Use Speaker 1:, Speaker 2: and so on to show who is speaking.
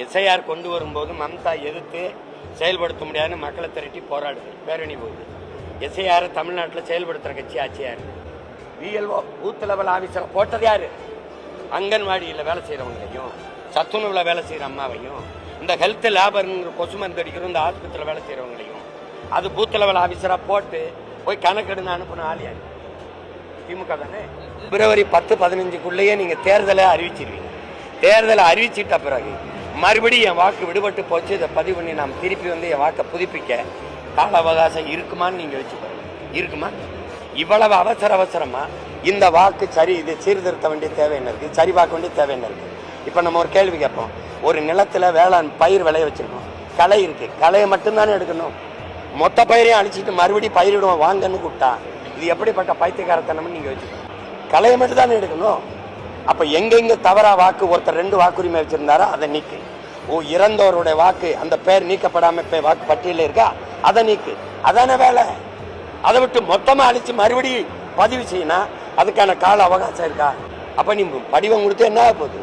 Speaker 1: SIR கொண்டு வரும்போது மம்தா எதிர்த்து செயல்படுத்த முடியாதுன்னு மக்களை திரட்டி போராடுது, பேரணி போகுது. எஸ்ஐஆர் தமிழ்நாட்டில் செயல்படுத்துகிற கட்சி ஆட்சியார். விஎல்ஓ பூத் லெவல் ஆஃபீஸரை போட்டது யாரு? அங்கன்வாடியில் வேலை செய்கிறவங்களையும், சத்துணவில் வேலை செய்கிற அம்மாவையும், இந்த ஹெல்த் லேபருங்கிற கொசு மருந்து அடிக்கிறோம் இந்த ஆஸ்பத்திரியில் வேலை செய்கிறவங்களையும் அது பூத் லெவல் ஆஃபீஸராக போட்டு போய் கணக்கெடுன்னு அனுப்பின ஆள் யாரு? திமுக தானே. பிப்ரவரி 10-15க்குள்ளேயே நீங்கள் தேர்தலை அறிவிச்சிருவீங்க. தேர்தலை அறிவிச்சிட்ட பிறகு மறுபடியும் என் வாக்கு விடுபட்டு போச்சு, இதை பதிவு பண்ணி நாம் திருப்பி வந்து என் வாக்கை புதுப்பிக்க கால அவகாசம் இருக்குமான்னு நீங்கள் வச்சு பாருங்க. இருக்குமா? இவ்வளவு அவசரமா இந்த வாக்கு சரி, இது சீர்திருத்த வேண்டிய தேவை என்ன இருக்குது, சரி பார்க்க வேண்டிய தேவை என்ன இருக்குது? இப்போ நம்ம ஒரு கேள்வி கேட்போம். ஒரு நிலத்தில் வேளாண் பயிர் விளைய வச்சிருக்கோம், களை இருக்குது, களையை மட்டும்தானே எடுக்கணும். மொத்த பயிரையும் அழிச்சிட்டு மறுபடியும் பயிரிடுவோம் வாங்கன்னு கூப்பிட்டா இது எப்படிப்பட்ட பைத்தியக்காரத்தனம்னு நீங்கள் வச்சுக்கணும். களையை மட்டும் தானே எடுக்கணும். அப்போ எங்கெங்க தவறா வாக்கு ஒருத்தர் 2 வாக்குரிமை வச்சிருந்தாரோ அதை நீக்கு. இறந்தவருடைய வாக்கு அந்த பேர் நீக்கப்படாம வாக்கு பட்டியலில் இருக்கா, அதை நீக்கு. அதான வேலை. அதை விட்டு மொத்தமாக அழிச்சு மறுபடியும் பதிவு செய்யணும், அதுக்கான கால அவகாசம் இருக்கா? அப்போ நீ படிவம் கொடுத்து என்ன போகுது?